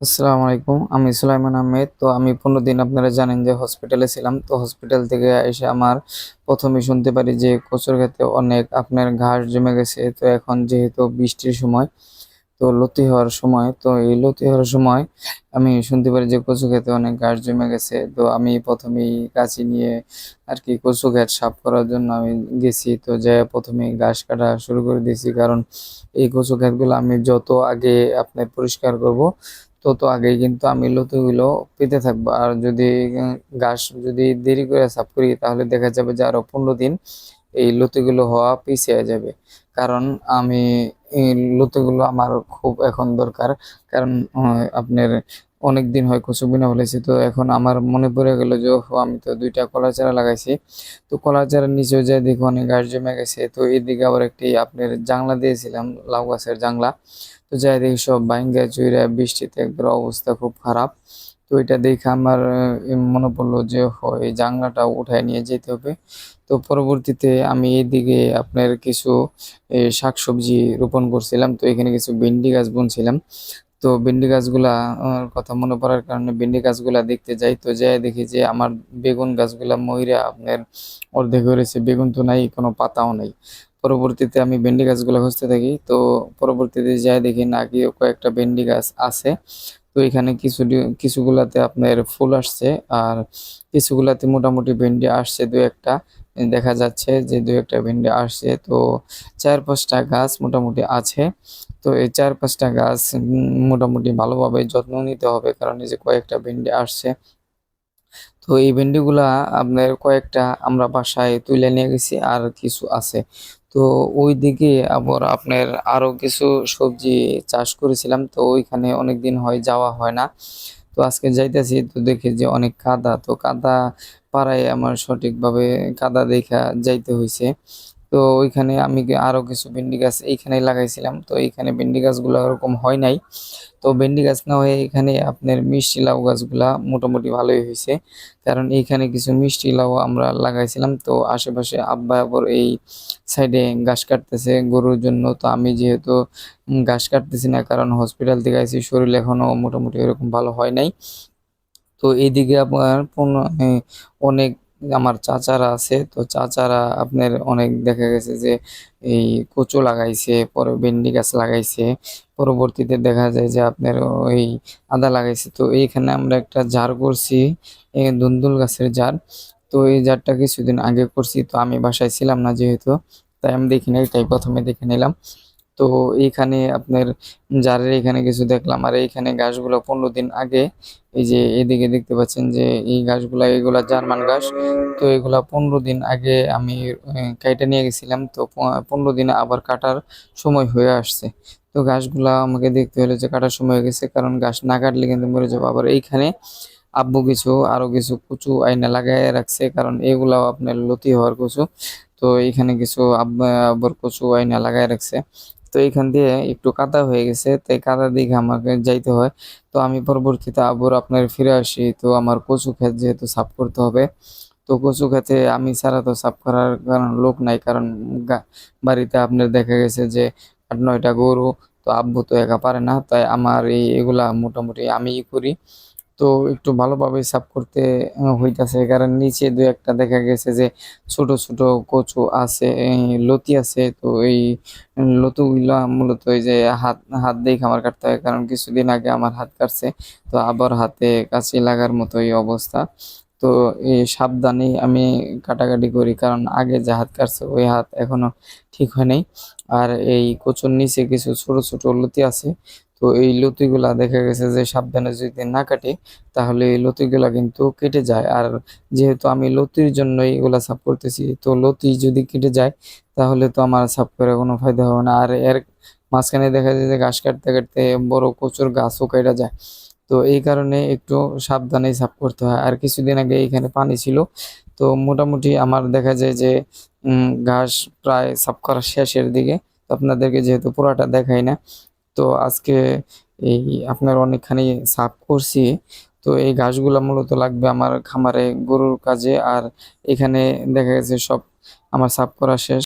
আসসালামু আলাইকুম। আমি সুলাইমান আহমেদ। তো আমি ১৫ দিন আপনারা জানেন যে হসপিটালে ছিলাম। তো হসপিটাল থেকে এসে আমার ১ম এ শুনতে পারি যে কচুর ক্ষেতে অনেক আপনার ঘাস জমে গেছে। তো এখন যেহেতু বৃষ্টির সময়, তো লতি হওয়ার সময়, তো এই লতি হওয়ার সময় আমি শুনতে পারি যে কচু ক্ষেতে অনেক ঘাস জমে গেছে। তো আমি ১ম এই কাঁচি নিয়ে আরকি কচু ক্ষেত সাফ করার জন্য আমি গেছি। তো যেয়ে ১ম এই ঘাস কাটা শুরু করে দিয়েছি। কারণ এই কচু ক্ষেতগুলো আমি যত আগে আপনার পরিষ্কার করব, তত আগেই কিন্তু আমি লতিগুলো পেতে থাকবো। আর যদি ঘাস যদি দেরি করে সাফ করি, তাহলে দেখা যাবে যে আরো ১৫ দিন এই লতিগুলো হওয়া পিছিয়ে যাবে। কারণ আমি এই লতিগুলো আমার খুব এখন দরকার। কারণ আপনার অনেকদিন হয় কচু বুনা ফেলেছি। তো এখন আমার মনে পড়ে গেল যে ওহো! আমি তো ২ টা কলার চারা লাগাইছি। তো কলার চারার নিচেও যেয়ে দেখি অনেক ঘাস জমে গেছে। তো এদিকে আবার একটি আপনার জাংলা দিয়েছিলাম, লাউ গাছের জাংলা। তো যাই দেখি সব ভাইঙ্গা চইরা বৃষ্টিতে একবারে অবস্থা খুব খারাপ। তো এটা দেখে আমার মনে পড়লো যে এই জাংলাটা উঠায় নিয়ে যেতে হবে। তো পরবর্তীতে আমি এদিকে আপনার কিছু শাকসবজি রোপণ করছিলাম। তো এখানে কিছু ভেন্ডি গাছ বুনছিলাম। তো ভেন্ডি গাছগুলা কথা মনে পড়ার কারণে ভেন্ডি গাছগুলা দেখতে যাই। তো যেয়ে দেখি যে আমার বেগুন গাছগুলা মইরা আপনার অর্ধেক হয়ে রয়েছে। বেগুন তো নাই, কোনো পাতাও নাই। পরবর্তীতে আমি ভেন্ডি গাছগুলা খুঁজতে থাকি। তো পরবর্তীতে যেয়ে দেখি না কি কয়েকটা ভেন্ডি গাছ আছে। তো এখানে কিছুগুলাতে আপনার ফুল আসছে, আর কিছুগুলাতে মোটামুটি ভেন্ডি আসছে ২-১ টা। দেখা যাচ্ছে যে ২-১ টা ভেন্ডি আসছে। তো ৪-৫ টা গাছ মোটামুটি আছে। তো এই ৪-৫ টা গাছ মোটামুটি ভালোভাবে যত্ন নিতে হবে। কারণ এই যে কয়েকটা ভেন্ডি আসছে। তো এই ভেন্ডিগুলা আপনার কয়েকটা আমরা বাসায় তুইলা নিয়ে গেছি, আর কিছু আছে। তো ওইদিকে আবার আপনার আরো কিছু সবজি চাষ করেছিলাম। তো ওইখানে অনেকদিন হয় যাওয়া হয় না। তো আজকে যাইতেছি, তো দেখি যে অনেক কাদা। তো কাদা পাড়ায় আমার সঠিকভাবে কাদা দেইখা যাইতে হইছে। তো ওইখানে আমি আরো কিছু ভেন্ডি গাছ এইখানেই লাগাইছিলাম। তো এইখানে ভেন্ডি গাছগুলা ওরকম হয় নাই। তো ভেন্ডি গাছ না হয়ে এখানে আপনার মিষ্টি লাউ গাছগুলা মোটামুটি ভালোই হইছে। কারণ এইখানে কিছু মিষ্টি লাউ আমরা লাগাইছিলাম। তো আশেপাশে আব্বা আবার এই সাইডে ঘাস কাটতেছে গরুর জন্য। তো আমি যেহেতু ঘাস কাটতেছি না, কারণ হসপিটাল থেকে আইছি, শরীর এখনো মোটামুটি ওরকম ভালো হয় নাই। তো এইদিকে আপনার অনেক আমার চাচারা আছে। তো চাচারা আপনার অনেক দেখা গেছে যে এই কচু লাগাইছে, পরে ভেন্ডি গাছ লাগাইছে। পরবর্তীতে দেখা যায় যে আপনার ওই আদা লাগাইছে। তো এইখানে আমরা একটা জার করছি, ধুন্দুল গাছের জার। তো এই জারটা কিছুদিন আগে করছি। তো আমি বাসায় ছিলাম না যেহেতু, তাই আমি দেখি নাই। তাই ১ম এ দেখে নিলাম। তো এইখানে আপনার জারের এখানে কিছু দেখলাম। আর এইখানে গাছগুলো ১৫ দিন আগে, এই যে এদিকে দেখতে পাচ্ছেন যে এই গাছগুলা, এগুলা জার্মান ঘাস। তো এগুলা ১৫ দিন আগে আমি কাইটা নিয়ে গেছিলাম। তো ১৫ দিনে আবার কাটার সময় হয়ে আসছে। তো ঘাসগুলা আমাকে দেখতে হলো যে কাটার সময় হয়ে গেছে। কারণ ঘাস না কাটলে কিন্তু মরে যাবো। আবার এইখানে আব্বু আরো কিছু কচু আইনা লাগাইয়া রাখছে। কারণ এগুলাও আপনার লতি হওয়ার কচু। তো এইখানে কিছু আব্বুর কচু আইনা লাগাইয়া রাখছে। তো এইখান দিয়ে একটু কাদা হয়ে গেছে। তাই কাদা দেখে আমাকে যাইতে হয়। তো আমি পরবর্তীতে আবার আপনার ফিরে আসি। তো আমার কচু ক্ষেত যেহেতু সাফ করতে হবে। তো কচু ক্ষেতে আমি ছাড়া তো সাফ করার কারণ লোক নাই। কারণ গা বাড়িতে আপনার দেখা গেছে যে ৮-৯ টা গরু। তো আব্বু তো একা পারে না। তাই আমার এগুলা মোটামুটি আমিই করি। তো একটু ভালোভাবে সাফ করতে হইতাছে। কারণ নিচে ২-১ টা দেখা গেছে যে ছোট, ছোট কচু আছে, লতি আছে। তো এই লতিগুলা মূলত এই যে হাত হাত দিয়েই আমার কাটতে হয়। কারণ কিছুদিন আগে আমার হাত কাটছে। তো আবার হাতে কাঁচি লাগার মতোই অবস্থা। তো এই সাবধানেই আমি কাটাকাটি করি। কারণ আগে যে হাত কাটছে ওই হাত এখনো ঠিক হয় নাই। আর এই কচুর নিচে কিছু ছোট, ছোট লতি আছে। তো এই লতিগুলা দেখা গেছে যে সাবধানে যদি না কাটি, তাহলে এই লতিগুলা কিন্তু কেটে যায়। আর যেহেতু আমি লতির জন্যই এগুলা সাফ করতেছি, তো লতি যদি কেটে যায়, তাহলে তো আমার সাফ করে কোনো ফায়দা হবে না। আর এর মাঝখানে দেখা যায় যে ঘাস কাটতে, কাটতে বড় কচুর গাছও কাইটা যায়। তো এই কারণে একটু সাবধানেই সাফ করতে হয়। আর কিছুদিন আগে এখানে পানি ছিল। তো মোটামুটি আমার দেখা যায় যে ঘাস প্রায় সাফ করা শেষের দিকে। তো আপনাদেরকে যেহেতু পুরাটা দেখাই না। তো আজকে এই আপনার অনেকখানি সাফ করছি। তো এই ঘাসগুলা মূলত লাগবে আমার খামারে গরুর কাজে। আর এখানে দেখা গেছে সব আমার সাফ করা শেষ।